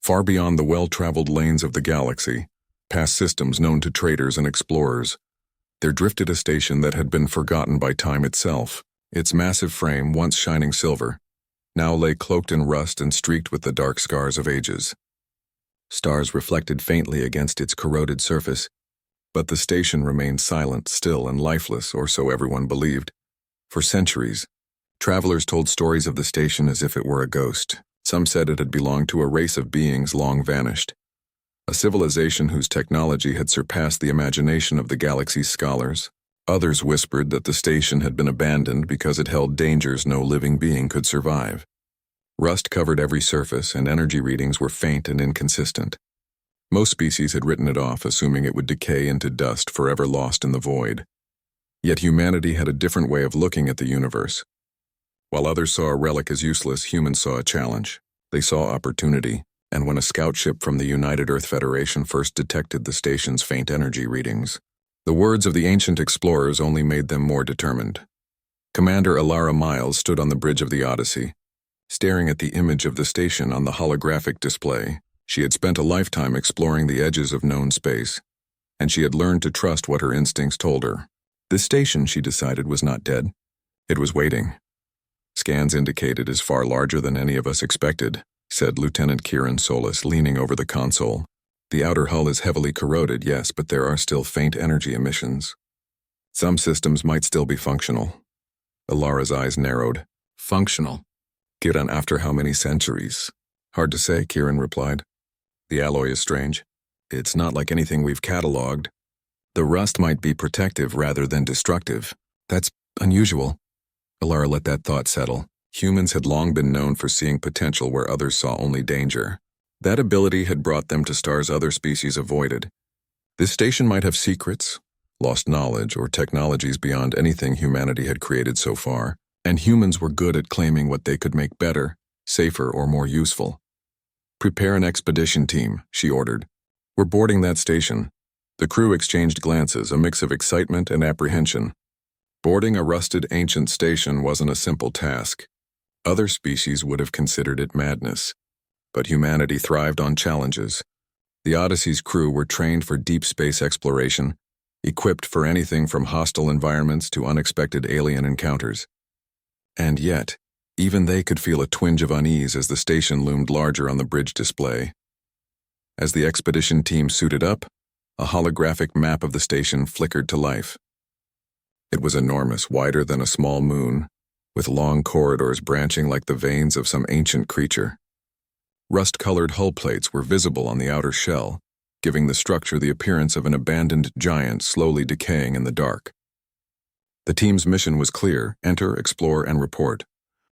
Far beyond the well-traveled lanes of the galaxy, past systems known to traders and explorers, there drifted a station that had been forgotten by time itself. Its massive frame, once shining silver, now lay cloaked in rust and streaked with the dark scars of ages. Stars reflected faintly against its corroded surface, but the station remained silent, still, and lifeless, or so everyone believed. For centuries, travelers told stories of the station as if it were a ghost. Some said it had belonged to a race of beings long vanished, a civilization whose technology had surpassed the imagination of the galaxy's scholars. Others whispered that the station had been abandoned because it held dangers no living being could survive. Rust covered every surface, and energy readings were faint and inconsistent. Most species had written it off, assuming it would decay into dust, forever lost in the void. Yet humanity had a different way of looking at the universe. While others saw a relic as useless, humans saw a challenge. They saw opportunity, and when a scout ship from the United Earth Federation first detected the station's faint energy readings, the words of the ancient explorers only made them more determined. Commander Alara Miles stood on the bridge of the Odyssey, staring at the image of the station on the holographic display. She had spent a lifetime exploring the edges of known space, and she had learned to trust what her instincts told her. This station, she decided, was not dead. It was waiting. Scans indicate it is far larger than any of us expected, said Lieutenant Kieran Solis, leaning over the console. The outer hull is heavily corroded, yes, but there are still faint energy emissions. Some systems might still be functional. Alara's eyes narrowed. Functional? Kieran, after how many centuries? Hard to say, Kieran replied. The alloy is strange. It's not like anything we've cataloged. The rust might be protective rather than destructive. That's unusual. Alara let that thought settle. Humans had long been known for seeing potential where others saw only danger. That ability had brought them to stars other species avoided. This station might have secrets, lost knowledge, or technologies beyond anything humanity had created so far, and humans were good at claiming what they could make better, safer, or more useful. Prepare an expedition team, she ordered. We're boarding that station. The crew exchanged glances, a mix of excitement and apprehension. Boarding a rusted ancient station wasn't a simple task. Other species would have considered it madness. But humanity thrived on challenges. The Odyssey's crew were trained for deep space exploration, equipped for anything from hostile environments to unexpected alien encounters. And yet, even they could feel a twinge of unease as the station loomed larger on the bridge display. As the expedition team suited up, a holographic map of the station flickered to life. It was enormous, wider than a small moon, with long corridors branching like the veins of some ancient creature. Rust-colored hull plates were visible on the outer shell, giving the structure the appearance of an abandoned giant slowly decaying in the dark. The team's mission was clear: enter, explore, and report.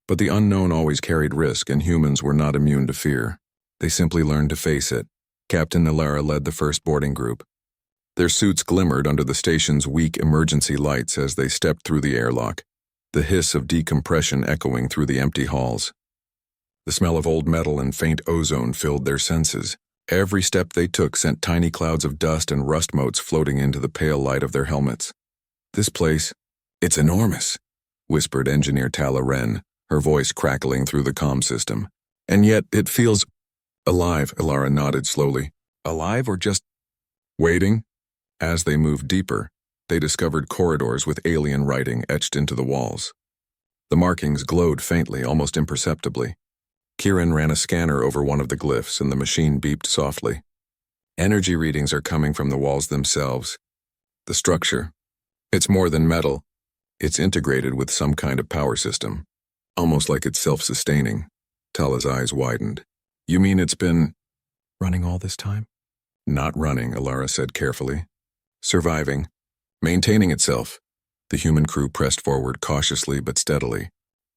But the unknown always carried risk, and humans were not immune to fear. They simply learned to face it. Captain Alara led the first boarding group. Their suits glimmered under the station's weak emergency lights as they stepped through the airlock, the hiss of decompression echoing through the empty halls. The smell of old metal and faint ozone filled their senses. Every step they took sent tiny clouds of dust and rust motes floating into the pale light of their helmets. This place, it's enormous, whispered Engineer Tala Wren, her voice crackling through the comm system. And yet it feels alive, Alara nodded slowly. Alive or just waiting? As they moved deeper, they discovered corridors with alien writing etched into the walls. The markings glowed faintly, almost imperceptibly. Kieran ran a scanner over one of the glyphs, and the machine beeped softly. Energy readings are coming from the walls themselves. The structure, it's more than metal. It's integrated with some kind of power system, almost like it's self-sustaining. Tala's eyes widened. You mean it's been running all this time? Not running, Alara said carefully. Surviving, maintaining itself. The human crew pressed forward cautiously but steadily.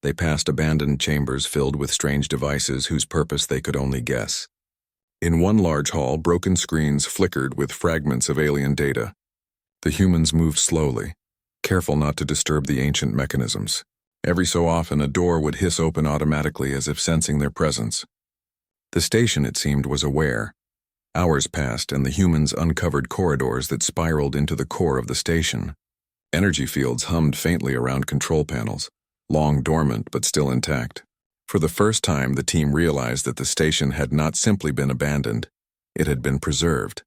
They passed abandoned chambers filled with strange devices whose purpose they could only guess. In one large hall, broken screens flickered with fragments of alien data. The humans moved slowly, careful not to disturb the ancient mechanisms. Every so often, a door would hiss open automatically as if sensing their presence. The station, it seemed, was aware. Hours passed, and the humans uncovered corridors that spiraled into the core of the station. Energy fields hummed faintly around control panels, long dormant but still intact. For the first time, the team realized that the station had not simply been abandoned, it had been preserved.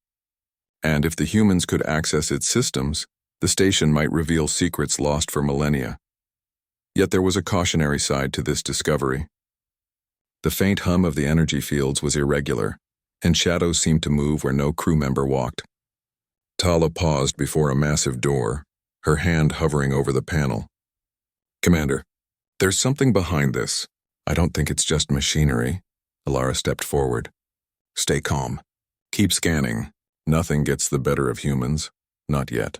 And if the humans could access its systems, the station might reveal secrets lost for millennia. Yet there was a cautionary side to this discovery. The faint hum of the energy fields was irregular, and shadows seemed to move where no crew member walked. Tala paused before a massive door, her hand hovering over the panel. "Commander, there's something behind this. I don't think it's just machinery." Alara stepped forward. "Stay calm. Keep scanning. Nothing gets the better of humans. Not yet."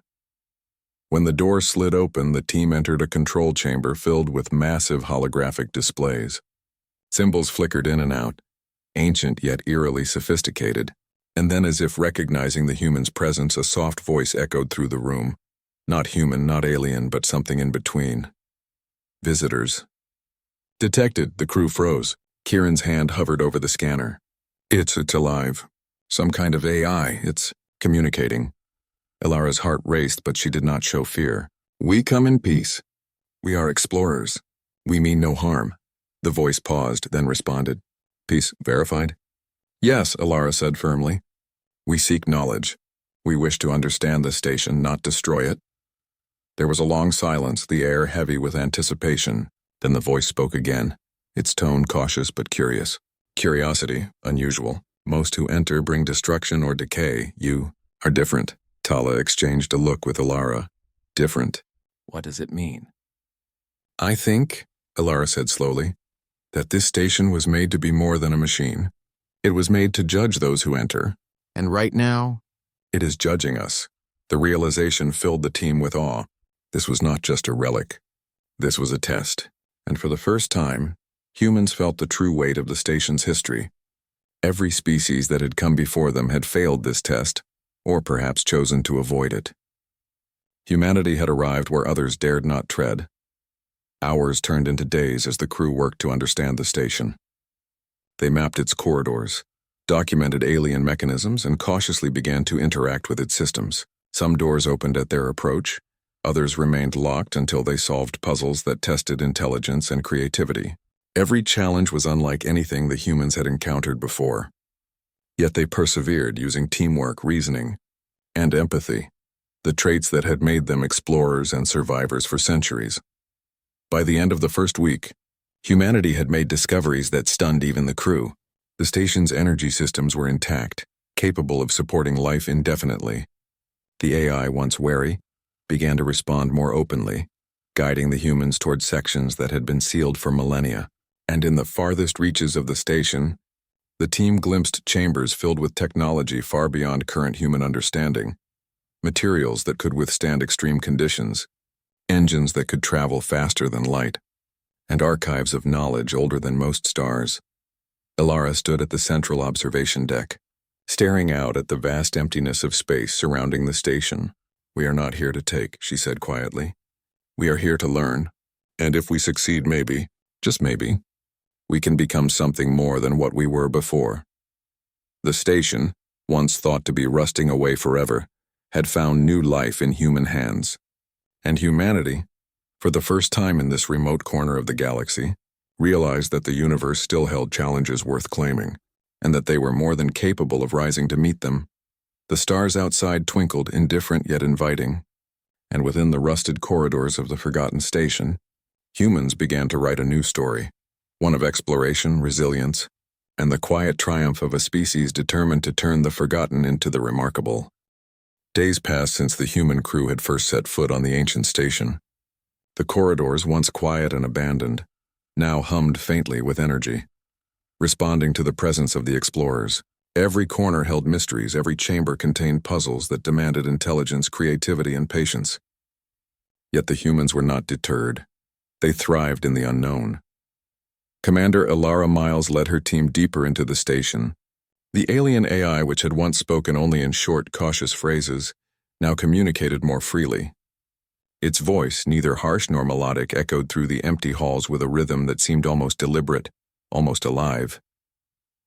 When the door slid open, the team entered a control chamber filled with massive holographic displays. Symbols flickered in and out, ancient yet eerily sophisticated, and then, as if recognizing the human's presence, a soft voice echoed through the room. Not human, not alien, but something in between. "Visitors." "Detected," the crew froze. Kieran's hand hovered over the scanner. It's alive. Some kind of AI. It's communicating." Alara's heart raced, but she did not show fear. "We come in peace. We are explorers. We mean no harm." The voice paused, then responded. "Peace verified?" "Yes," Alara said firmly. "We seek knowledge. We wish to understand the station, not destroy it." There was a long silence, the air heavy with anticipation. Then the voice spoke again, its tone cautious but curious. "Curiosity, unusual. Most who enter bring destruction or decay. You are different." Tala exchanged a look with Alara. "Different? What does it mean?" "I think," Alara said slowly, "that this station was made to be more than a machine. It was made to judge those who enter. And right now, it is judging us." The realization filled the team with awe. This was not just a relic. This was a test. And for the first time, humans felt the true weight of the station's history. Every species that had come before them had failed this test, or perhaps chosen to avoid it. Humanity had arrived where others dared not tread. Hours turned into days as the crew worked to understand the station. They mapped its corridors, documented alien mechanisms, and cautiously began to interact with its systems. Some doors opened at their approach, others remained locked until they solved puzzles that tested intelligence and creativity. Every challenge was unlike anything the humans had encountered before. Yet they persevered, using teamwork, reasoning, and empathy, the traits that had made them explorers and survivors for centuries. By the end of the first week, humanity had made discoveries that stunned even the crew. The station's energy systems were intact, capable of supporting life indefinitely. The AI, once wary, began to respond more openly, guiding the humans toward sections that had been sealed for millennia. And in the farthest reaches of the station, the team glimpsed chambers filled with technology far beyond current human understanding. Materials that could withstand extreme conditions, engines that could travel faster than light, and archives of knowledge older than most stars. Alara stood at the central observation deck, staring out at the vast emptiness of space surrounding the station. "We are not here to take," she said quietly. "We are here to learn, and if we succeed, maybe, just maybe, we can become something more than what we were before." The station, once thought to be rusting away forever, had found new life in human hands. And humanity, for the first time in this remote corner of the galaxy, realized that the universe still held challenges worth claiming, and that they were more than capable of rising to meet them. The stars outside twinkled, indifferent yet inviting, and within the rusted corridors of the forgotten station, humans began to write a new story, one of exploration, resilience, and the quiet triumph of a species determined to turn the forgotten into the remarkable. Days passed since the human crew had first set foot on the ancient station. The corridors, once quiet and abandoned, now hummed faintly with energy, responding to the presence of the explorers. Every corner held mysteries, every chamber contained puzzles that demanded intelligence, creativity, and patience. Yet the humans were not deterred. They thrived in the unknown. Commander Alara Miles led her team deeper into the station. The alien AI, which had once spoken only in short, cautious phrases, now communicated more freely. Its voice, neither harsh nor melodic, echoed through the empty halls with a rhythm that seemed almost deliberate, almost alive.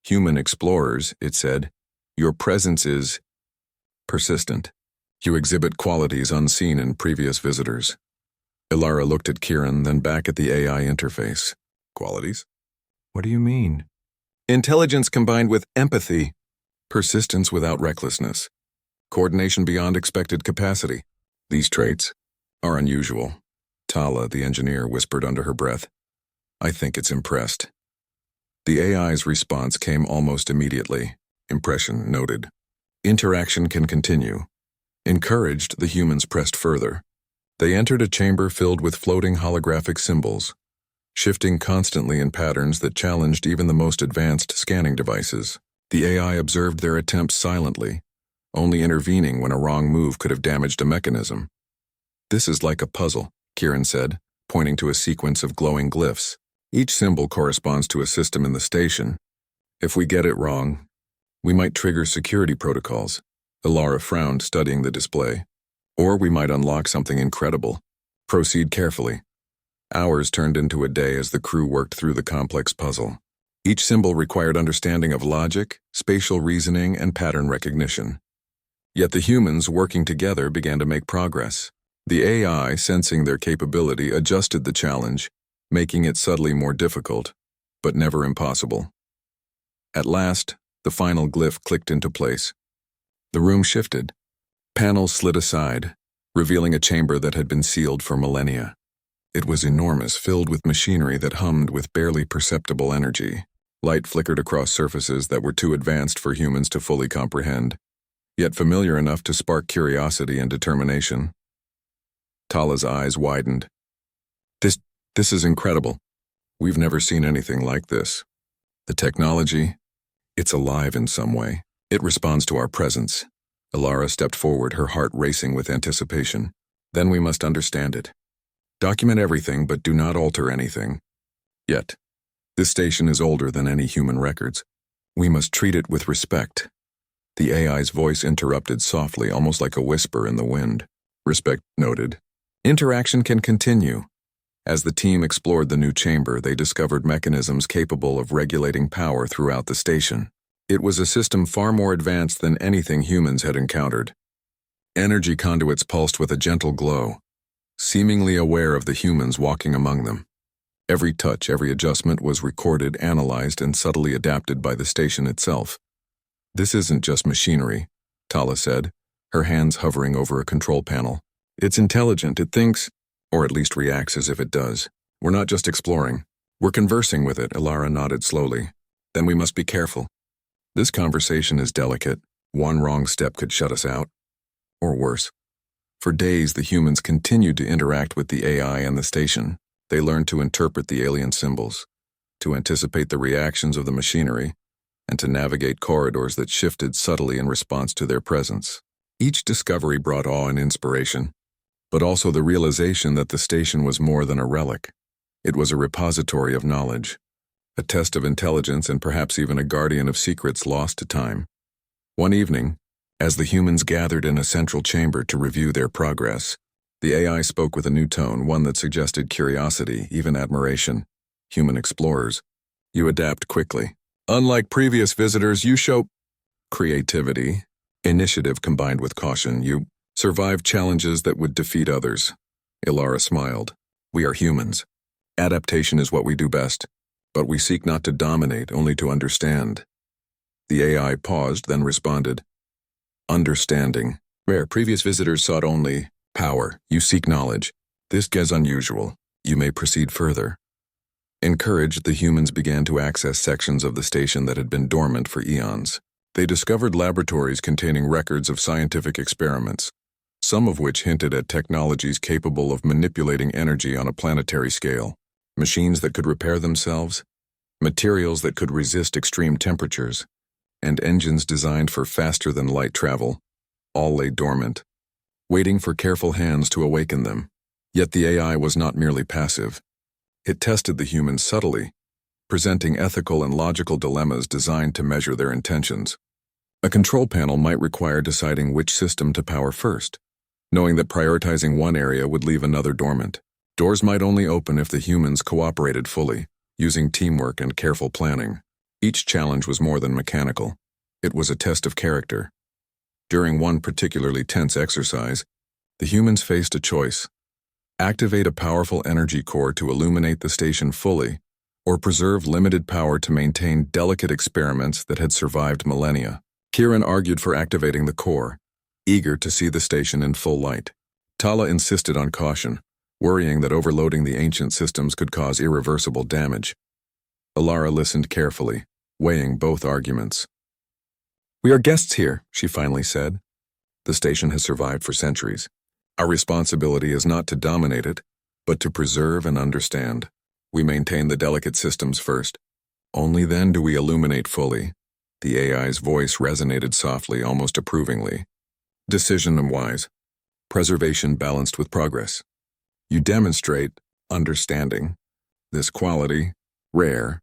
"Human explorers," it said, "your presence is persistent. You exhibit qualities unseen in previous visitors." Alara looked at Kieran, then back at the AI interface. "Qualities?" What do you mean? Intelligence combined with empathy, persistence without recklessness, coordination beyond expected capacity. These traits are unusual. Tala, the engineer, whispered under her breath. I think it's impressed. The AI's response came almost immediately. Impression noted. Interaction can continue. Encouraged, the humans pressed further. They entered a chamber filled with floating holographic symbols, shifting constantly in patterns that challenged even the most advanced scanning devices. The AI observed their attempts silently, only intervening when a wrong move could have damaged a mechanism. This is like a puzzle, Kieran said, pointing to a sequence of glowing glyphs. Each symbol corresponds to a system in the station. If we get it wrong, we might trigger security protocols. Ilara frowned, studying the display. Or we might unlock something incredible. Proceed carefully. Hours turned into a day as the crew worked through the complex puzzle. Each symbol required understanding of logic, spatial reasoning, and pattern recognition. Yet the humans, working together, began to make progress. The AI, sensing their capability, adjusted the challenge, making it subtly more difficult, but never impossible. At last, the final glyph clicked into place. The room shifted. Panels slid aside, revealing a chamber that had been sealed for millennia. It was enormous, filled with machinery that hummed with barely perceptible energy. Light flickered across surfaces that were too advanced for humans to fully comprehend, yet familiar enough to spark curiosity and determination. Tala's eyes widened. This is incredible. We've never seen anything like this. The technology, it's alive in some way. It responds to our presence. Ilara stepped forward, her heart racing with anticipation. Then we must understand it. Document everything, but do not alter anything. Yet, this station is older than any human records. We must treat it with respect. The AI's voice interrupted softly, almost like a whisper in the wind. Respect noted. Interaction can continue. As the team explored the new chamber, they discovered mechanisms capable of regulating power throughout the station. It was a system far more advanced than anything humans had encountered. Energy conduits pulsed with a gentle glow, seemingly aware of the humans walking among them. Every touch, every adjustment was recorded, analyzed, and subtly adapted by the station itself. This isn't just machinery, Tala said, her hands hovering over a control panel. It's intelligent, it thinks, or at least reacts as if it does. We're not just exploring. We're conversing with it, Ilara nodded slowly. Then we must be careful. This conversation is delicate. One wrong step could shut us out. Or worse. For days, the humans continued to interact with the AI and the station. They learned to interpret the alien symbols, to anticipate the reactions of the machinery, and to navigate corridors that shifted subtly in response to their presence. Each discovery brought awe and inspiration, but also the realization that the station was more than a relic. It was a repository of knowledge, a test of intelligence, and perhaps even a guardian of secrets lost to time. One evening, as the humans gathered in a central chamber to review their progress, the AI spoke with a new tone, one that suggested curiosity, even admiration. Human explorers, you adapt quickly. Unlike previous visitors, you show creativity, initiative combined with caution. You survive challenges that would defeat others. Ilara smiled. We are humans. Adaptation is what we do best, but we seek not to dominate, only to understand. The AI paused, then responded. Understanding. Where previous visitors sought only power, you seek knowledge. This is unusual. You may proceed further. Encouraged, the humans began to access sections of the station that had been dormant for eons. They discovered laboratories containing records of scientific experiments, some of which hinted at technologies capable of manipulating energy on a planetary scale. Machines that could repair themselves, materials that could resist extreme temperatures, and engines designed for faster-than-light travel, all lay dormant, waiting for careful hands to awaken them. Yet the AI was not merely passive. It tested the humans subtly, presenting ethical and logical dilemmas designed to measure their intentions. A control panel might require deciding which system to power first, knowing that prioritizing one area would leave another dormant. Doors might only open if the humans cooperated fully, using teamwork and careful planning. Each challenge was more than mechanical. It was a test of character. During one particularly tense exercise, the humans faced a choice: activate a powerful energy core to illuminate the station fully, or preserve limited power to maintain delicate experiments that had survived millennia. Kieran argued for activating the core, eager to see the station in full light. Tala insisted on caution, worrying that overloading the ancient systems could cause irreversible damage. Alara listened carefully, weighing both arguments. "We are guests here," she finally said. "The station has survived for centuries. Our responsibility is not to dominate it, but to preserve and understand. We maintain the delicate systems first. Only then do we illuminate fully." The AI's voice resonated softly, almost approvingly. "Decision wise. Preservation balanced with progress. You demonstrate understanding. This quality, rare."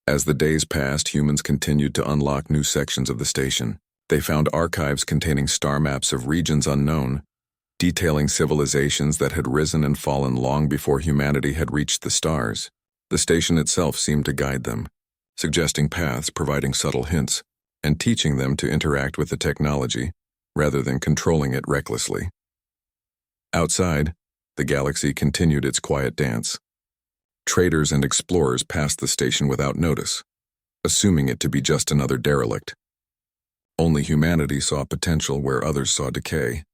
As the days passed, humans continued to unlock new sections of the station. They found archives containing star maps of regions unknown, detailing civilizations that had risen and fallen long before humanity had reached the stars. The station itself seemed to guide them, suggesting paths, providing subtle hints, and teaching them to interact with the technology rather than controlling it recklessly. Outside, the galaxy continued its quiet dance. Traders and explorers passed the station without notice, assuming it to be just another derelict. Only humanity saw potential where others saw decay.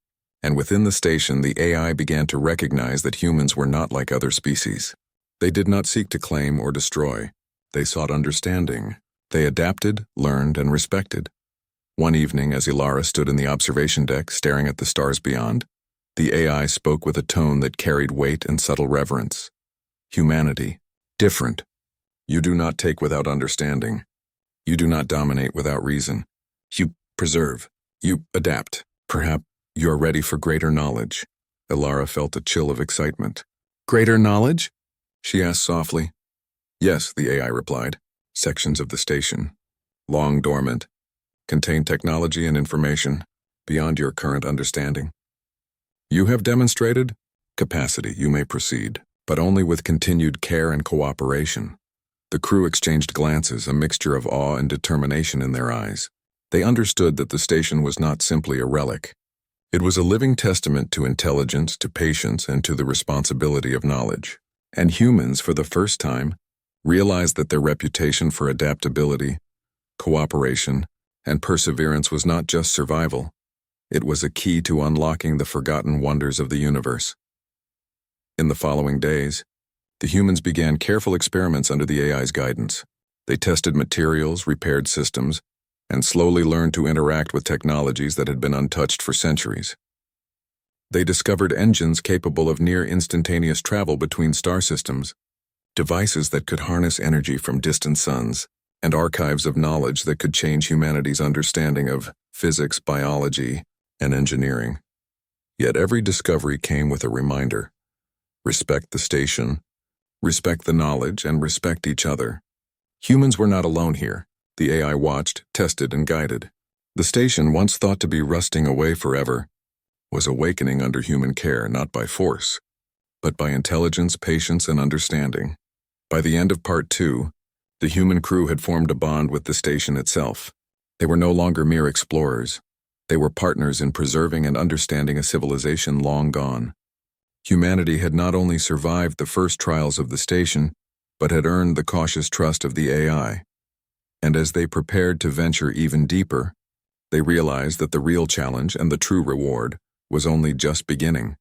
And within the station, the AI began to recognize that humans were not like other species. They did not seek to claim or destroy. They sought understanding. They adapted, learned, and respected. One evening, as Ilara stood in the observation deck staring at the stars beyond, the AI spoke with a tone that carried weight and subtle reverence. "Humanity, different. You do not take without understanding. You do not dominate without reason. You preserve. You adapt. Perhaps you're ready for greater knowledge." Ilara felt a chill of excitement. "Greater knowledge?" she asked softly. "Yes," the AI replied. "Sections of the station, long dormant, contain technology and information beyond your current understanding. You have demonstrated capacity. You may proceed, but only with continued care and cooperation." The crew exchanged glances, a mixture of awe and determination in their eyes. They understood that the station was not simply a relic. It was a living testament to intelligence, to patience, and to the responsibility of knowledge. And humans, for the first time, realized that their reputation for adaptability, cooperation, and perseverance was not just survival. It was a key to unlocking the forgotten wonders of the universe. In the following days, the humans began careful experiments under the AI's guidance. They tested materials, repaired systems, and slowly learned to interact with technologies that had been untouched for centuries. They discovered engines capable of near-instantaneous travel between star systems, devices that could harness energy from distant suns, and archives of knowledge that could change humanity's understanding of physics, biology, and engineering. Yet every discovery came with a reminder: respect the station, respect the knowledge, and respect each other. Humans were not alone here. The AI watched, tested, and guided. The station, once thought to be rusting away forever, was awakening under human care, not by force, but by intelligence, patience, and understanding. By the end of Part 2, the human crew had formed a bond with the station itself. They were no longer mere explorers. They were partners in preserving and understanding a civilization long gone. Humanity had not only survived the first trials of the station, but had earned the cautious trust of the AI. And as they prepared to venture even deeper, they realized that the real challenge and the true reward was only just beginning.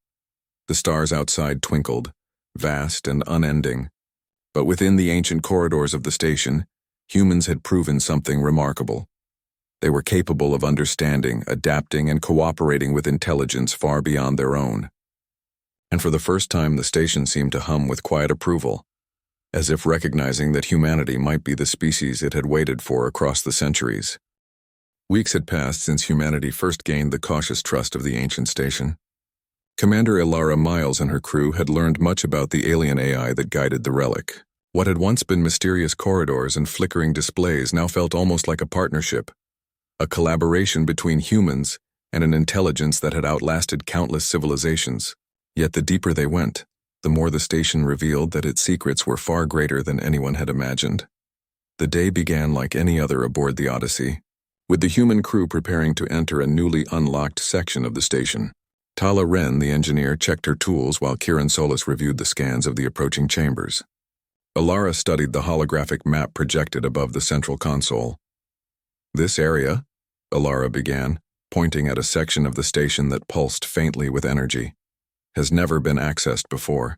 The stars outside twinkled, vast and unending. But within the ancient corridors of the station, humans had proven something remarkable. They were capable of understanding, adapting, and cooperating with intelligence far beyond their own. And for the first time, the station seemed to hum with quiet approval, as if recognizing that humanity might be the species it had waited for across the centuries. Weeks had passed since humanity first gained the cautious trust of the ancient station. Commander Ilara Miles and her crew had learned much about the alien AI that guided the relic. What had once been mysterious corridors and flickering displays now felt almost like a partnership, a collaboration between humans and an intelligence that had outlasted countless civilizations. Yet the deeper they went, the more the station revealed that its secrets were far greater than anyone had imagined. The day began like any other aboard the Odyssey, with the human crew preparing to enter a newly unlocked section of the station. Tala Wren, the engineer, checked her tools while Kieran Solis reviewed the scans of the approaching chambers. Alara studied the holographic map projected above the central console. This area, Alara began, pointing at a section of the station that pulsed faintly with energy, has never been accessed before.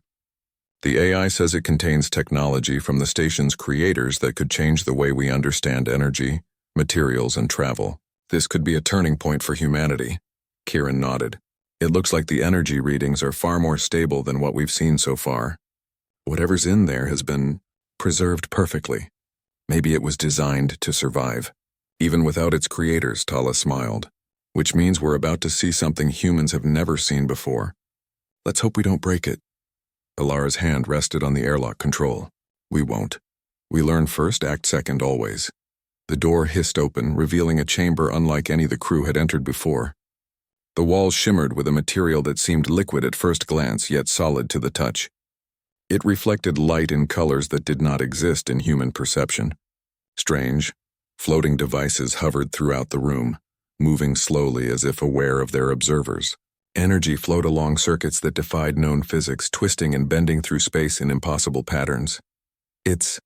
The AI says it contains technology from the station's creators that could change the way we understand energy, materials, and travel. This could be a turning point for humanity. Kieran nodded. It looks like the energy readings are far more stable than what we've seen so far. Whatever's in there has been preserved perfectly. Maybe it was designed to survive. Even without its creators, Tala smiled. Which means we're about to see something humans have never seen before. Let's hope we don't break it. Alara's hand rested on the airlock control. We won't. We learn first, act second always. The door hissed open, revealing a chamber unlike any the crew had entered before. The walls shimmered with a material that seemed liquid at first glance, yet solid to the touch. It reflected light in colors that did not exist in human perception. Strange, floating devices hovered throughout the room, moving slowly as if aware of their observers. Energy flowed along circuits that defied known physics, twisting and bending through space in impossible patterns. It's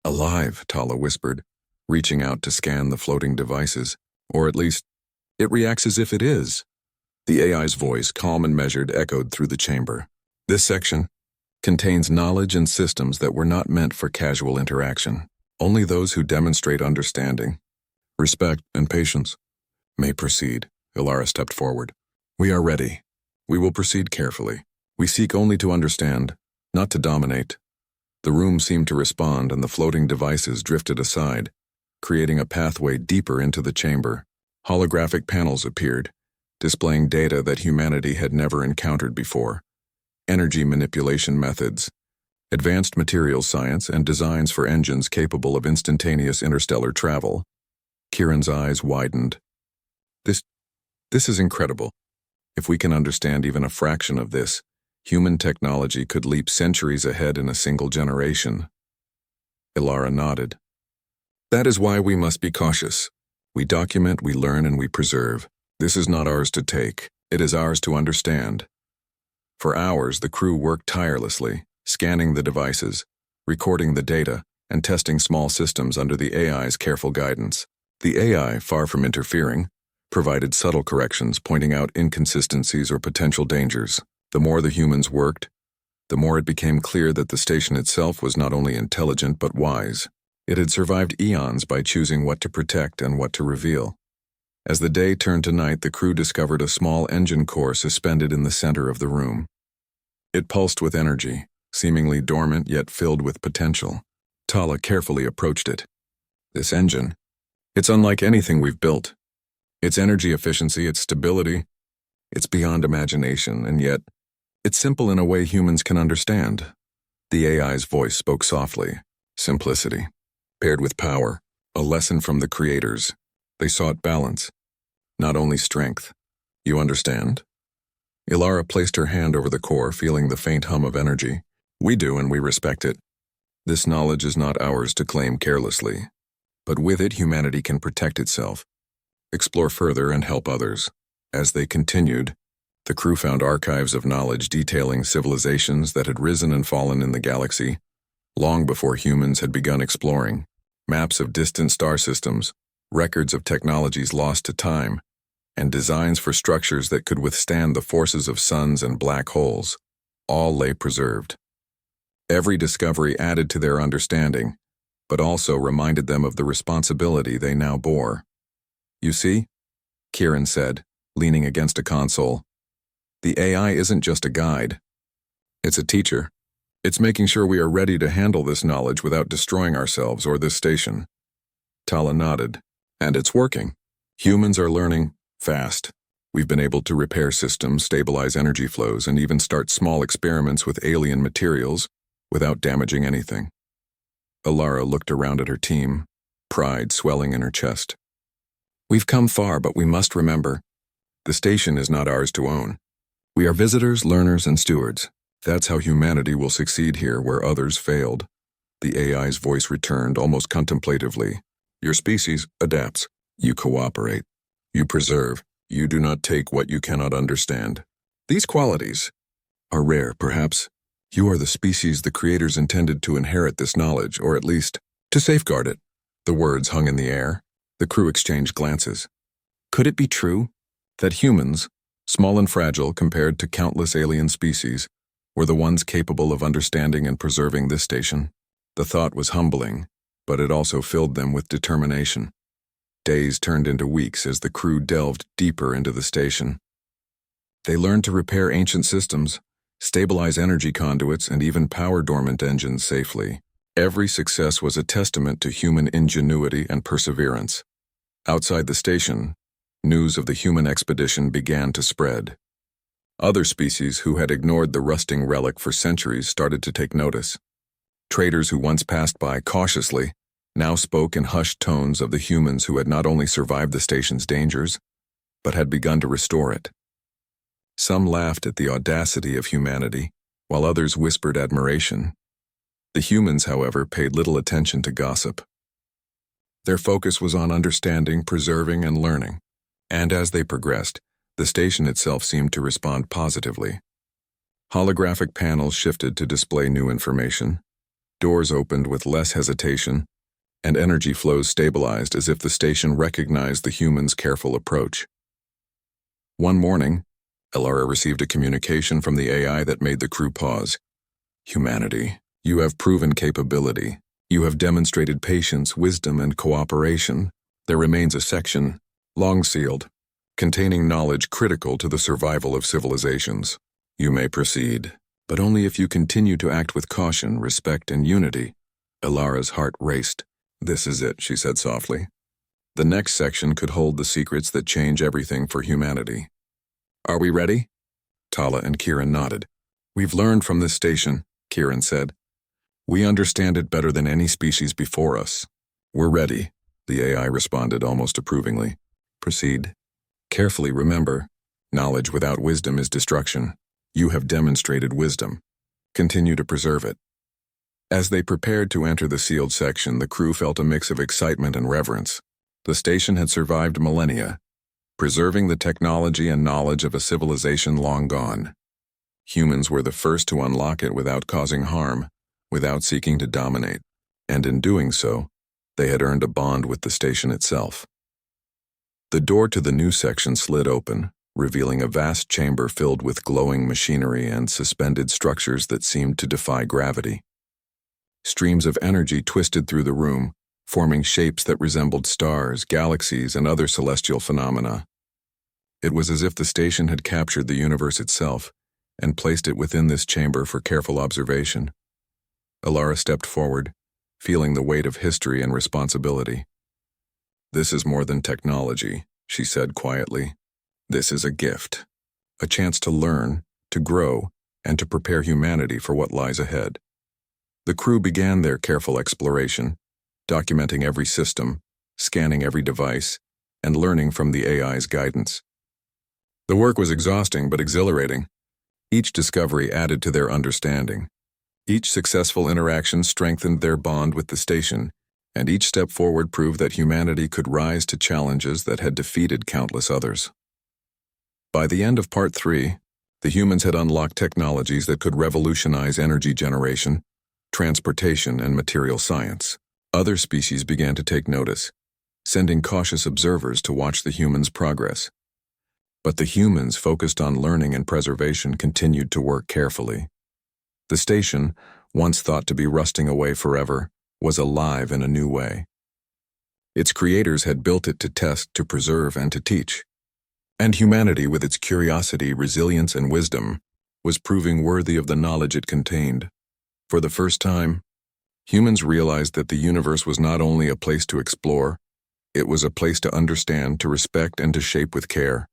alive, Tala whispered, reaching out to scan the floating devices. Or at least, it reacts as if it is. The AI's voice, calm and measured, echoed through the chamber. This section contains knowledge and systems that were not meant for casual interaction. Only those who demonstrate understanding, respect, and patience may proceed. Alara stepped forward. We are ready. We will proceed carefully. We seek only to understand, not to dominate. The room seemed to respond, and the floating devices drifted aside, creating a pathway deeper into the chamber. Holographic panels appeared, displaying data that humanity had never encountered before. Energy manipulation methods, advanced materials science, and designs for engines capable of instantaneous interstellar travel. Kieran's eyes widened. This is incredible. If we can understand even a fraction of this, human technology could leap centuries ahead in a single generation. Alara nodded. That is why we must be cautious. We document, we learn, and we preserve. This is not ours to take. It is ours to understand. For hours, the crew worked tirelessly, scanning the devices, recording the data, and testing small systems under the AI's careful guidance. The AI, far from interfering, provided subtle corrections pointing out inconsistencies or potential dangers. The more the humans worked, the more it became clear that the station itself was not only intelligent but wise. It had survived eons by choosing what to protect and what to reveal. As the day turned to night, the crew discovered a small engine core suspended in the center of the room. It pulsed with energy, seemingly dormant yet filled with potential. Tala carefully approached it. This engine, it's unlike anything we've built. Its energy efficiency, its stability, it's beyond imagination, and yet, it's simple in a way humans can understand. The AI's voice spoke softly. Simplicity, paired with power, a lesson from the creators. They sought balance, not only strength. You understand? Alara placed her hand over the core, feeling the faint hum of energy. We do, and we respect it. This knowledge is not ours to claim carelessly, but with it humanity can protect itself, explore further, and help others. As they continued, the crew found archives of knowledge detailing civilizations that had risen and fallen in the galaxy, long before humans had begun exploring. Maps of distant star systems, records of technologies lost to time, and designs for structures that could withstand the forces of suns and black holes, all lay preserved. Every discovery added to their understanding, but also reminded them of the responsibility they now bore. You see, Kieran said, leaning against a console, the AI isn't just a guide. It's a teacher. It's making sure we are ready to handle this knowledge without destroying ourselves or this station. Tala nodded. And it's working. Humans are learning fast. We've been able to repair systems, stabilize energy flows, and even start small experiments with alien materials without damaging anything. Alara looked around at her team, pride swelling in her chest. We've come far, but we must remember, the station is not ours to own. We are visitors, learners, and stewards. That's how humanity will succeed here where others failed. The AI's voice returned almost contemplatively. Your species adapts. You cooperate. You preserve. You do not take what you cannot understand. These qualities are rare, perhaps, You are the species the creators intended to inherit this knowledge, or at least, to safeguard it. The words hung in the air. The crew exchanged glances. Could it be true that humans, small and fragile compared to countless alien species, were the ones capable of understanding and preserving this station? The thought was humbling, but it also filled them with determination. Days turned into weeks as the crew delved deeper into the station. They learned to repair ancient systems, stabilize energy conduits, and even power dormant engines safely. Every success was a testament to human ingenuity and perseverance. Outside the station, news of the human expedition began to spread. Other species who had ignored the rusting relic for centuries started to take notice. Traders who once passed by cautiously now spoke in hushed tones of the humans who had not only survived the station's dangers, but had begun to restore it. Some laughed at the audacity of humanity, while others whispered admiration. The humans, however, paid little attention to gossip. Their focus was on understanding, preserving, and learning, and as they progressed, the station itself seemed to respond positively. Holographic panels shifted to display new information, doors opened with less hesitation, and energy flows stabilized as if the station recognized the humans' careful approach. One morning, Elara received a communication from the AI that made the crew pause. Humanity, you have proven capability. You have demonstrated patience, wisdom, and cooperation. There remains a section, long sealed, containing knowledge critical to the survival of civilizations. You may proceed, but only if you continue to act with caution, respect, and unity. Elara's heart raced. This is it, she said softly. The next section could hold the secrets that change everything for humanity. Are we ready? Tala and Kieran nodded. We've learned from this station, Kieran said. We understand it better than any species before us. We're ready, the AI responded almost approvingly. Proceed. Carefully remember, knowledge without wisdom is destruction. You have demonstrated wisdom. Continue to preserve it. As they prepared to enter the sealed section, the crew felt a mix of excitement and reverence. The station had survived millennia, preserving the technology and knowledge of a civilization long gone. Humans were the first to unlock it without causing harm, without seeking to dominate, and in doing so, they had earned a bond with the station itself. The door to the new section slid open, revealing a vast chamber filled with glowing machinery and suspended structures that seemed to defy gravity. Streams of energy twisted through the room, forming shapes that resembled stars, galaxies, and other celestial phenomena. It was as if the station had captured the universe itself and placed it within this chamber for careful observation. Elara stepped forward, feeling the weight of history and responsibility. This is more than technology, she said quietly. This is a gift, a chance to learn, to grow, and to prepare humanity for what lies ahead. The crew began their careful exploration, documenting every system, scanning every device, and learning from the AI's guidance. The work was exhausting but exhilarating. Each discovery added to their understanding. Each successful interaction strengthened their bond with the station, and each step forward proved that humanity could rise to challenges that had defeated countless others. By the end of Part 3, the humans had unlocked technologies that could revolutionize energy generation, transportation, and material science. Other species began to take notice, sending cautious observers to watch the humans' progress. But the humans focused on learning and preservation continued to work carefully. The station, once thought to be rusting away forever, was alive in a new way. Its creators had built it to test, to preserve, and to teach. And humanity, with its curiosity, resilience, and wisdom, was proving worthy of the knowledge it contained. For the first time, humans realized that the universe was not only a place to explore, it was a place to understand, to respect, and to shape with care.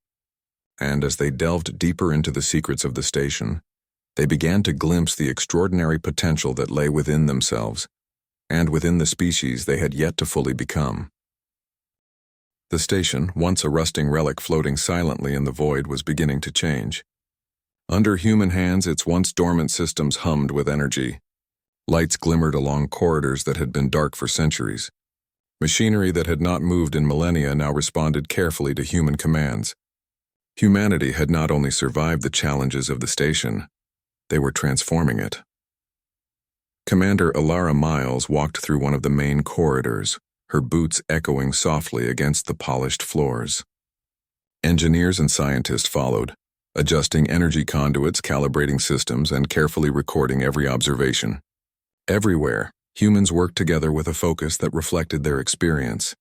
And as they delved deeper into the secrets of the station, they began to glimpse the extraordinary potential that lay within themselves, and within the species they had yet to fully become. The station, once a rusting relic floating silently in the void, was beginning to change. Under human hands, its once dormant systems hummed with energy. Lights glimmered along corridors that had been dark for centuries. Machinery that had not moved in millennia now responded carefully to human commands. Humanity had not only survived the challenges of the station, They were transforming it. Commander Alara Miles walked through one of the main corridors, her boots echoing softly against the polished floors. Engineers and scientists followed, adjusting energy conduits, calibrating systems, and carefully recording every observation. Everywhere, humans worked together with a focus that reflected their experience,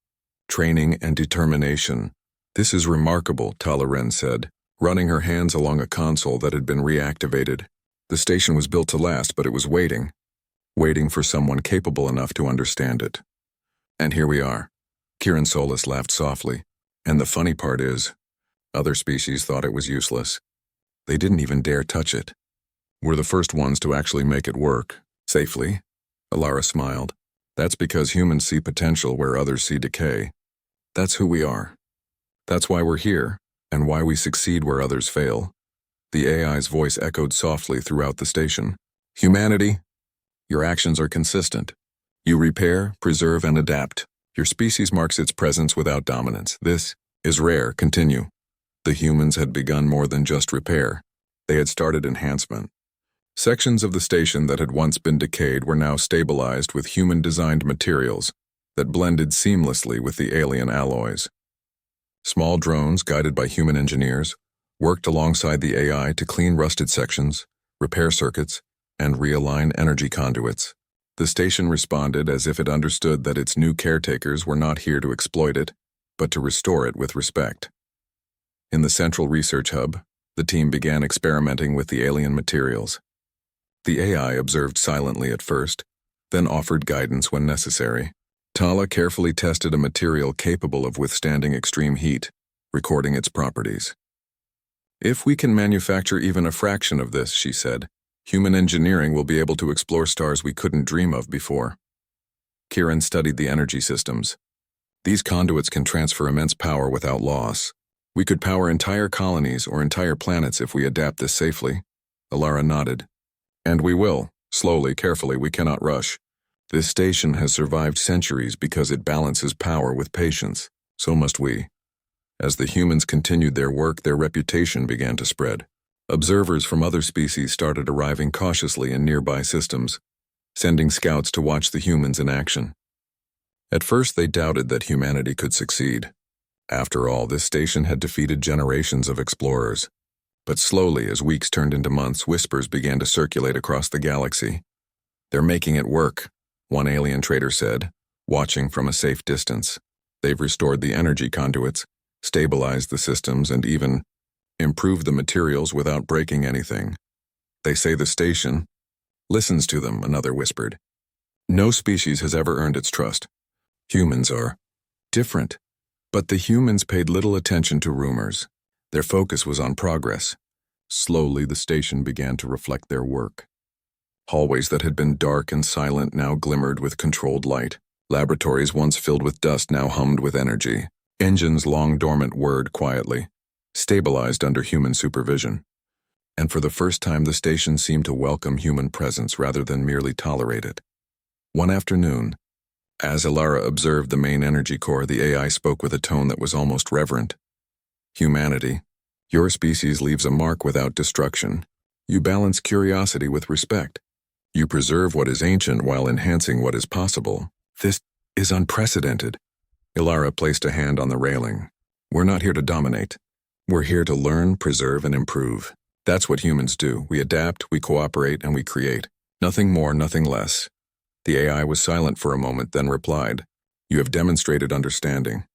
training, and determination. "This is remarkable," Talaren said, running her hands along a console that had been reactivated. The station was built to last, but it was waiting for someone capable enough to understand it. "And here we are." Kiran Solis laughed softly. "And the funny part is, other species thought it was useless. They didn't even dare touch it. We're the first ones to actually make it work safely." Alara smiled. "That's because humans see potential where others see decay. That's who we are. That's why we're here, and why we succeed where others fail." The AI's voice echoed softly throughout the station. "Humanity, your actions are consistent. You repair, preserve, and adapt. Your species marks its presence without dominance. This is rare. Continue." The humans had begun more than just repair. They had started enhancement. Sections of the station that had once been decayed were now stabilized with human-designed materials that blended seamlessly with the alien alloys. Small drones, guided by human engineers, worked alongside the AI to clean rusted sections, repair circuits, and realign energy conduits. The station responded as if it understood that its new caretakers were not here to exploit it, but to restore it with respect. In the central research hub, the team began experimenting with the alien materials. The AI observed silently at first, then offered guidance when necessary. Tala carefully tested a material capable of withstanding extreme heat, recording its properties. "If we can manufacture even a fraction of this," she said, "human engineering will be able to explore stars we couldn't dream of before." Kiran studied the energy systems. "These conduits can transfer immense power without loss. We could power entire colonies or entire planets if we adapt this safely." Alara nodded. "And we will. Slowly, carefully, we cannot rush. This station has survived centuries because it balances power with patience. So must we." As the humans continued their work, their reputation began to spread. Observers from other species started arriving cautiously in nearby systems, sending scouts to watch the humans in action. At first, they doubted that humanity could succeed. After all, this station had defeated generations of explorers. But slowly, as weeks turned into months, whispers began to circulate across the galaxy. "They're making it work," one alien trader said, watching from a safe distance. "They've restored the energy conduits, stabilized the systems, and even improved the materials without breaking anything. They say the station listens to them," another whispered. "No species has ever earned its trust. Humans are different." But the humans paid little attention to rumors. Their focus was on progress. Slowly, the station began to reflect their work. Hallways that had been dark and silent now glimmered with controlled light. Laboratories once filled with dust now hummed with energy. Engines long dormant whirred quietly, stabilized under human supervision. And for the first time, the station seemed to welcome human presence rather than merely tolerate it. One afternoon, as Alara observed the main energy core, the AI spoke with a tone that was almost reverent. "Humanity, your species leaves a mark without destruction. You balance curiosity with respect. You preserve what is ancient while enhancing what is possible. This is unprecedented." Alara placed a hand on the railing. "We're not here to dominate. We're here to learn, preserve, and improve. That's what humans do. We adapt, we cooperate, and we create. Nothing more, nothing less." The AI was silent for a moment, then replied, "You have demonstrated understanding.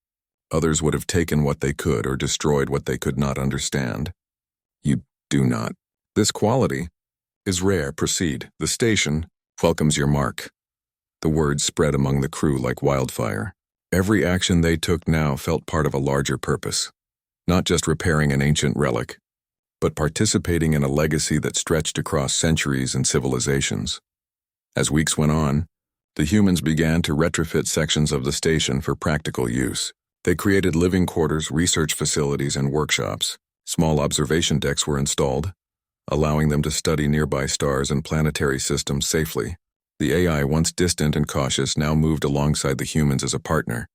Others would have taken what they could or destroyed what they could not understand. You do not. This quality is rare. Proceed. The station welcomes your mark." The words spread among the crew like wildfire. Every action they took now felt part of a larger purpose. Not just repairing an ancient relic, but participating in a legacy that stretched across centuries and civilizations. As weeks went on, the humans began to retrofit sections of the station for practical use. They created living quarters, research facilities, and workshops. Small observation decks were installed, allowing them to study nearby stars and planetary systems safely. The AI, once distant and cautious, now moved alongside the humans as a partner,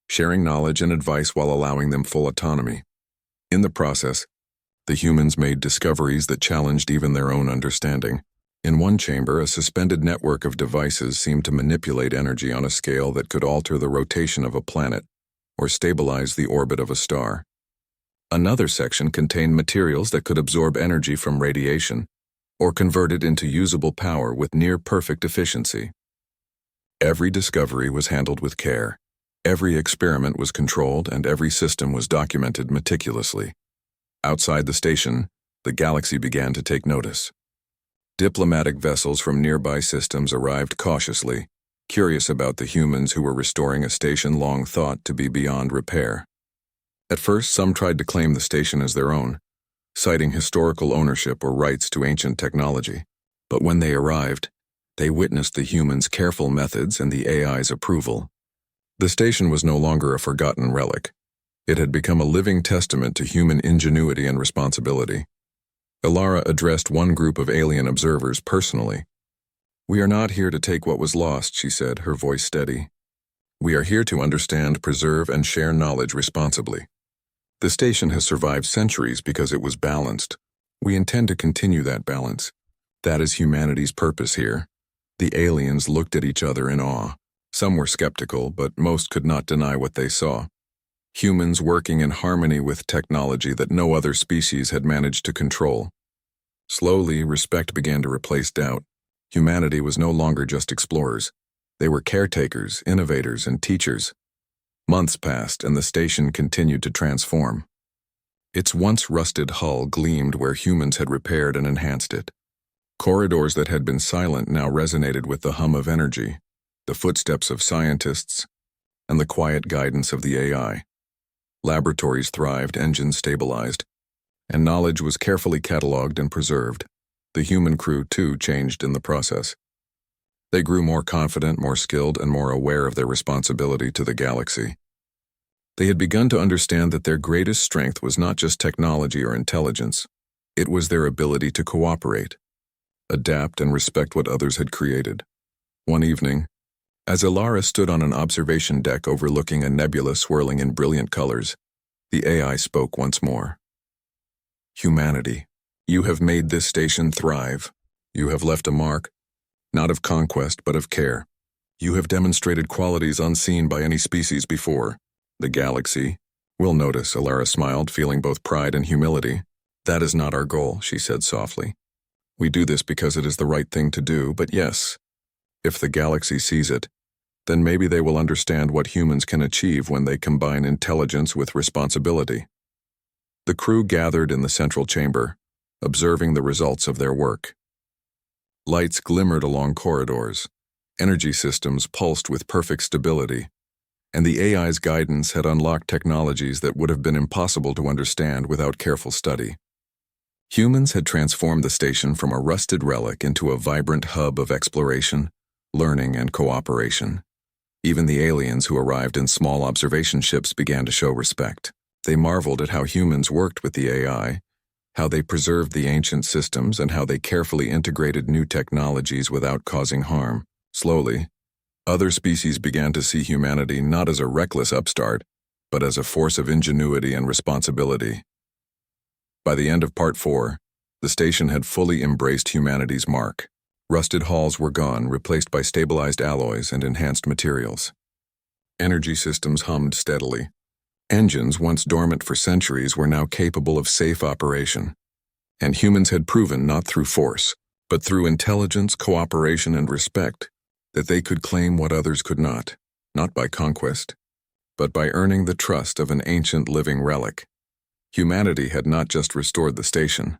sharing knowledge and advice while allowing them full autonomy. In the process, The humans made discoveries that challenged even their own understanding. In one chamber, a suspended network of devices seemed to manipulate energy on a scale that could alter the rotation of a planet or stabilize the orbit of a star. Another section contained materials that could absorb energy from radiation or convert it into usable power with near-perfect efficiency. Every discovery was handled with care. Every experiment was controlled and every system was documented meticulously. Outside the station, the galaxy began to take notice. Diplomatic vessels from nearby systems arrived cautiously, curious about the humans who were restoring a station long thought to be beyond repair. At first, some tried to claim the station as their own, citing historical ownership or rights to ancient technology. But when they arrived, they witnessed the humans' careful methods and the AI's approval. The station was no longer a forgotten relic. It had become a living testament to human ingenuity and responsibility. Ilara addressed one group of alien observers personally. "We are not here to take what was lost," she said, her voice steady. "We are here to understand, preserve, and share knowledge responsibly. The station has survived centuries because it was balanced. We intend to continue that balance. That is humanity's purpose here." The aliens looked at each other in awe. Some were skeptical, but most could not deny what they saw. Humans working in harmony with technology that no other species had managed to control. Slowly, respect began to replace doubt. Humanity was no longer just explorers. They were caretakers, innovators, and teachers. Months passed, and the station continued to transform. Its once rusted hull gleamed where humans had repaired and enhanced it. Corridors that had been silent now resonated with the hum of energy, the footsteps of scientists, and the quiet guidance of the AI. Laboratories thrived, engines stabilized, and knowledge was carefully cataloged and preserved. The human crew, too, changed in the process. They grew more confident, more skilled, and more aware of their responsibility to the galaxy. They had begun to understand that their greatest strength was not just technology or intelligence. It was their ability to cooperate, adapt, and respect what others had created. One evening, as Ilara stood on an observation deck overlooking a nebula swirling in brilliant colors, the AI spoke once more. "Humanity, you have made this station thrive. You have left a mark, not of conquest but of care. You have demonstrated qualities unseen by any species before. The galaxy will notice," Ilara smiled, feeling both pride and humility. "That is not our goal," she said softly. "We do this because it is the right thing to do, but yes, if the galaxy sees it, then maybe they will understand what humans can achieve when they combine intelligence with responsibility." The crew gathered in the central chamber, observing the results of their work. Lights glimmered along corridors, energy systems pulsed with perfect stability, and the AI's guidance had unlocked technologies that would have been impossible to understand without careful study. Humans had transformed the station from a rusted relic into a vibrant hub of exploration, learning, and cooperation. Even the aliens who arrived in small observation ships began to show respect. They marveled at how humans worked with the AI, how they preserved the ancient systems, and how they carefully integrated new technologies without causing harm. Slowly, other species began to see humanity not as a reckless upstart, but as a force of ingenuity and responsibility. By the end of Part 4, the station had fully embraced humanity's mark. Rusted hulls were gone, replaced by stabilized alloys and enhanced materials. Energy systems hummed steadily. Engines, once dormant for centuries, were now capable of safe operation. And humans had proven, not through force, but through intelligence, cooperation, and respect, that they could claim what others could not by conquest, but by earning the trust of an ancient living relic. Humanity had not just restored the station.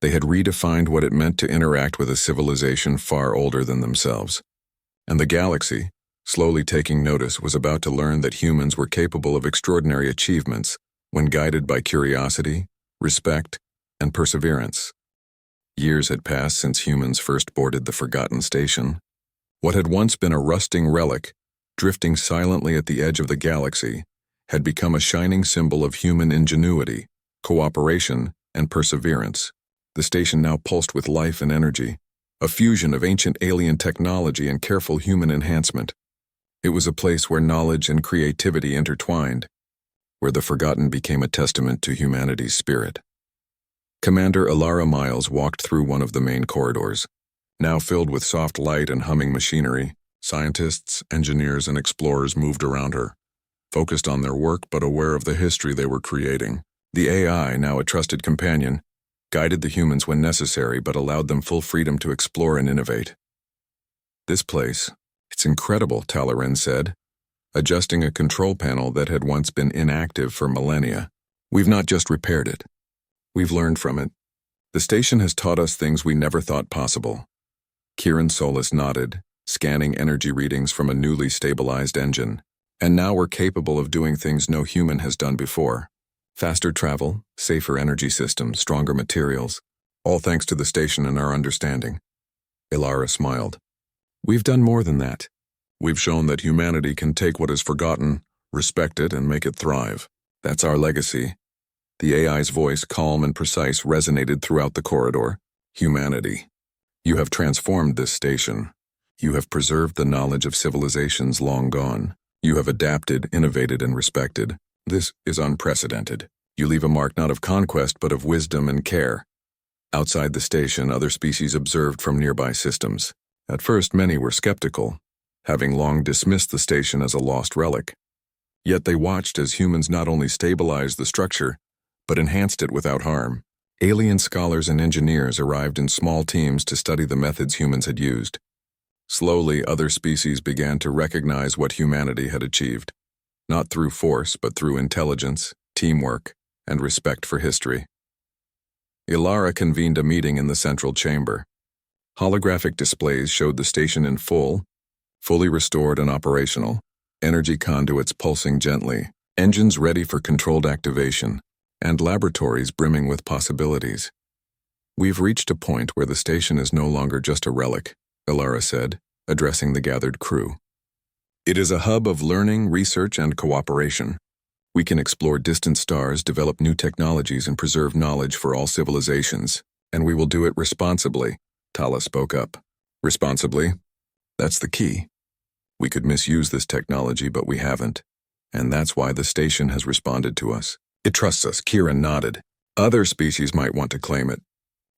They had redefined what it meant to interact with a civilization far older than themselves. And the galaxy, slowly taking notice, was about to learn that humans were capable of extraordinary achievements when guided by curiosity, respect, and perseverance. Years had passed since humans first boarded the forgotten station. What had once been a rusting relic, drifting silently at the edge of the galaxy, had become a shining symbol of human ingenuity, cooperation, and perseverance. The station now pulsed with life and energy, a fusion of ancient alien technology and careful human enhancement. It was a place where knowledge and creativity intertwined, where the forgotten became a testament to humanity's spirit. Commander Ilara Miles walked through one of the main corridors. Now filled with soft light and humming machinery, scientists, engineers, and explorers moved around her, focused on their work but aware of the history they were creating. The AI, now a trusted companion, guided the humans when necessary but allowed them full freedom to explore and innovate. "This place, it's incredible," Talarin said, adjusting a control panel that had once been inactive for millennia. "We've not just repaired it. We've learned from it. The station has taught us things we never thought possible." Kieran Solis nodded, scanning energy readings from a newly stabilized engine. "And now we're capable of doing things no human has done before. Faster travel, safer energy systems, stronger materials, all thanks to the station and our understanding." Ilara smiled. "We've done more than that. We've shown that humanity can take what is forgotten, respect it, and make it thrive. That's our legacy." The AI's voice, calm and precise, resonated throughout the corridor. "Humanity, you have transformed this station. You have preserved the knowledge of civilizations long gone. You have adapted, innovated, and respected. This is unprecedented. You leave a mark not of conquest but of wisdom and care." Outside the station, other species observed from nearby systems. At first, many were skeptical, having long dismissed the station as a lost relic. Yet they watched as humans not only stabilized the structure, but enhanced it without harm. Alien scholars and engineers arrived in small teams to study the methods humans had used. Slowly, other species began to recognize what humanity had achieved, not through force but through intelligence, teamwork, and respect for history. Ilara convened a meeting in the central chamber. Holographic displays showed the station in fully restored and operational, energy conduits pulsing gently, engines ready for controlled activation, and laboratories brimming with possibilities. "We've reached a point where the station is no longer just a relic," Ilara said, addressing the gathered crew. "It is a hub of learning, research, and cooperation. We can explore distant stars, develop new technologies, and preserve knowledge for all civilizations, and we will do it responsibly," Tala spoke up. "Responsibly? That's the key. We could misuse this technology, but we haven't, and that's why the station has responded to us. It trusts us." Kieran nodded. "Other species might want to claim it,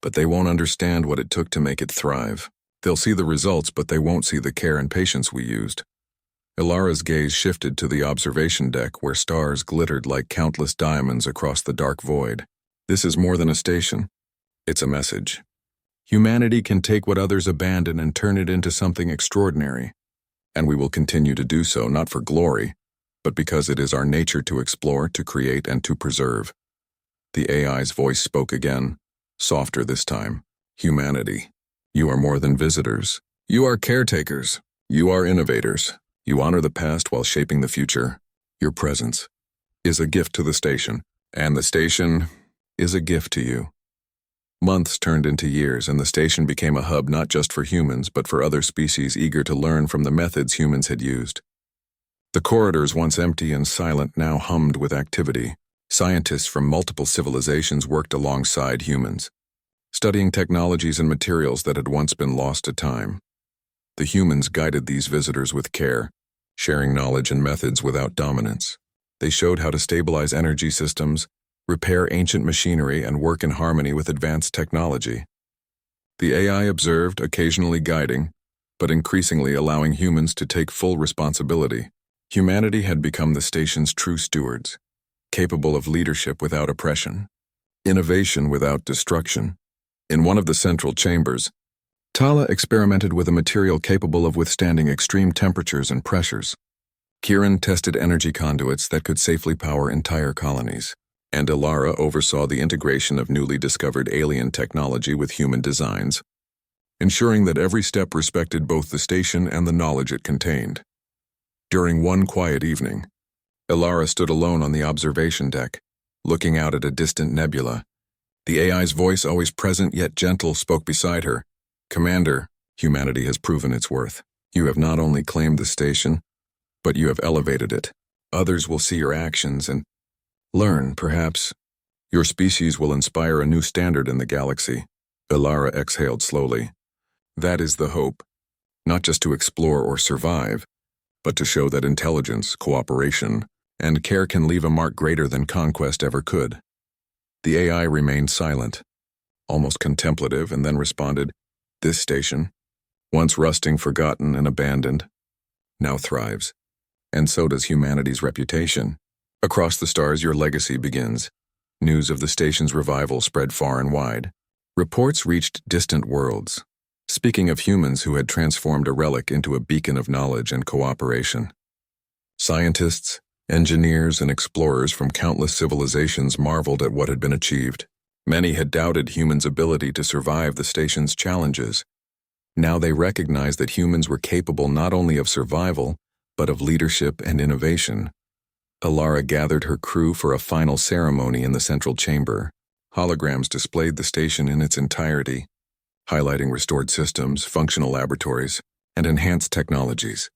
but they won't understand what it took to make it thrive. They'll see the results, but they won't see the care and patience we used." Ilara's gaze shifted to the observation deck where stars glittered like countless diamonds across the dark void. "This is more than a station. It's a message. Humanity can take what others abandon and turn it into something extraordinary. And we will continue to do so, not for glory, but because it is our nature to explore, to create, and to preserve." The AI's voice spoke again, softer this time. "Humanity, you are more than visitors. You are caretakers. You are innovators. You honor the past while shaping the future. Your presence is a gift to the station, and the station is a gift to you." Months turned into years, and the station became a hub not just for humans, but for other species eager to learn from the methods humans had used. The corridors, once empty and silent, now hummed with activity. Scientists from multiple civilizations worked alongside humans, studying technologies and materials that had once been lost to time. The humans guided these visitors with care, sharing knowledge and methods without dominance. They showed how to stabilize energy systems, repair ancient machinery, and work in harmony with advanced technology. The AI observed, occasionally guiding, but increasingly allowing humans to take full responsibility. Humanity had become the station's true stewards, capable of leadership without oppression, innovation without destruction. In one of the central chambers, Tala experimented with a material capable of withstanding extreme temperatures and pressures. Kieran tested energy conduits that could safely power entire colonies, and Ilara oversaw the integration of newly discovered alien technology with human designs, ensuring that every step respected both the station and the knowledge it contained. During one quiet evening, Ilara stood alone on the observation deck, looking out at a distant nebula. The AI's voice, always present yet gentle, spoke beside her. "Commander, humanity has proven its worth. You have not only claimed the station, but you have elevated it. Others will see your actions and learn, perhaps. Your species will inspire a new standard in the galaxy." Ilara exhaled slowly. "That is the hope. Not just to explore or survive, but to show that intelligence, cooperation, and care can leave a mark greater than conquest ever could." The AI remained silent, almost contemplative, and then responded, "This station, once rusting, forgotten, and abandoned, now thrives. And so does humanity's reputation. Across the stars, your legacy begins." News of the station's revival spread far and wide. Reports reached distant worlds, speaking of humans who had transformed a relic into a beacon of knowledge and cooperation. Scientists, engineers, and explorers from countless civilizations marveled at what had been achieved. Many had doubted humans' ability to survive the station's challenges. Now they recognized that humans were capable not only of survival, but of leadership and innovation. Alara gathered her crew for a final ceremony in the central chamber. Holograms displayed the station in its entirety, highlighting restored systems, functional laboratories, and enhanced technologies.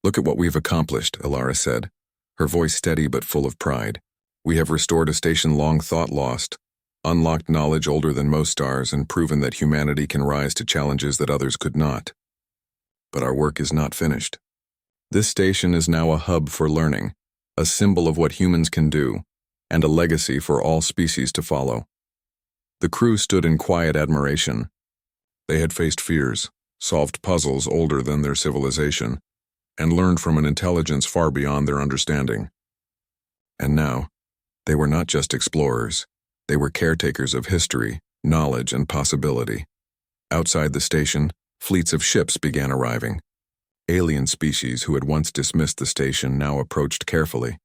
"Look at what we've accomplished," Alara said, her voice steady but full of pride. "We have restored a station long thought lost, unlocked knowledge older than most stars, and proven that humanity can rise to challenges that others could not. But our work is not finished. This station is now a hub for learning, a symbol of what humans can do, and a legacy for all species to follow." The crew stood in quiet admiration. They had faced fears, solved puzzles older than their civilization, and learned from an intelligence far beyond their understanding. And now, they were not just explorers. They were caretakers of history, knowledge, and possibility. Outside the station, fleets of ships began arriving. Alien species who had once dismissed the station now approached carefully,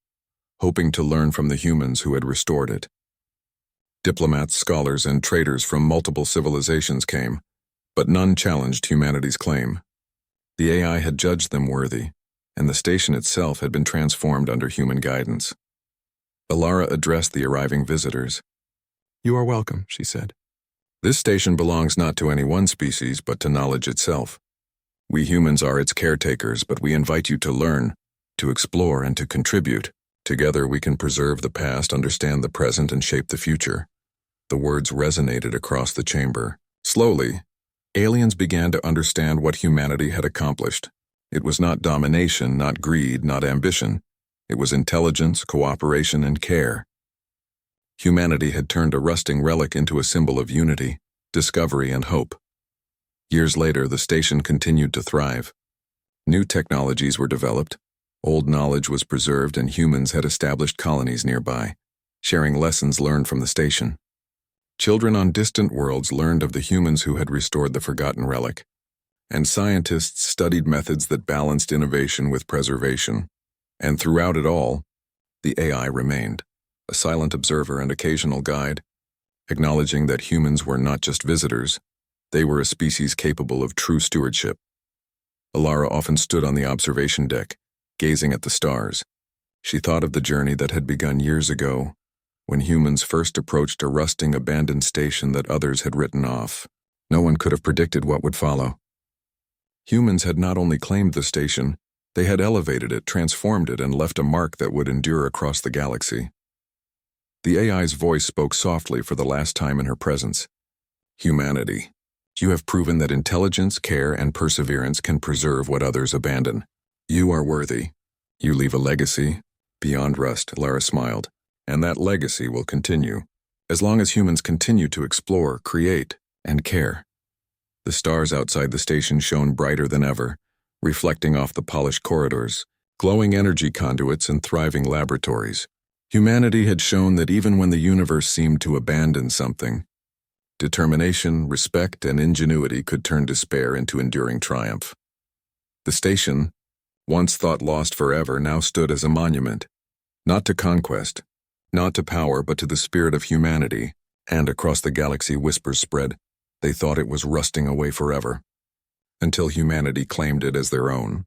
hoping to learn from the humans who had restored it. Diplomats, scholars, and traders from multiple civilizations came, but none challenged humanity's claim. The AI had judged them worthy, and the station itself had been transformed under human guidance. Alara addressed the arriving visitors. "You are welcome," she said. "This station belongs not to any one species, but to knowledge itself. We humans are its caretakers, but we invite you to learn, to explore, and to contribute. Together we can preserve the past, understand the present, and shape the future." The words resonated across the chamber. Slowly, aliens began to understand what humanity had accomplished. It was not domination, not greed, not ambition. It was intelligence, cooperation, and care. Humanity had turned a rusting relic into a symbol of unity, discovery, and hope. Years later, the station continued to thrive. New technologies were developed, old knowledge was preserved, and humans had established colonies nearby, sharing lessons learned from the station. Children on distant worlds learned of the humans who had restored the forgotten relic, and scientists studied methods that balanced innovation with preservation. And throughout it all, the AI remained, a silent observer and occasional guide, acknowledging that humans were not just visitors, they were a species capable of true stewardship. Alara often stood on the observation deck, gazing at the stars. She thought of the journey that had begun years ago, when humans first approached a rusting, abandoned station that others had written off. No one could have predicted what would follow. Humans had not only claimed the station, they had elevated it, transformed it, and left a mark that would endure across the galaxy. The AI's voice spoke softly for the last time in her presence. "Humanity, you have proven that intelligence, care, and perseverance can preserve what others abandon. You are worthy. You leave a legacy beyond rust," Lara smiled, "and that legacy will continue, as long as humans continue to explore, create, and care." The stars outside the station shone brighter than ever, reflecting off the polished corridors, glowing energy conduits, and thriving laboratories. Humanity had shown that even when the universe seemed to abandon something, determination, respect, and ingenuity could turn despair into enduring triumph. The station, once thought lost forever, now stood as a monument, not to conquest, not to power, but to the spirit of humanity, and across the galaxy whispers spread. They thought it was rusting away forever, until humanity claimed it as their own.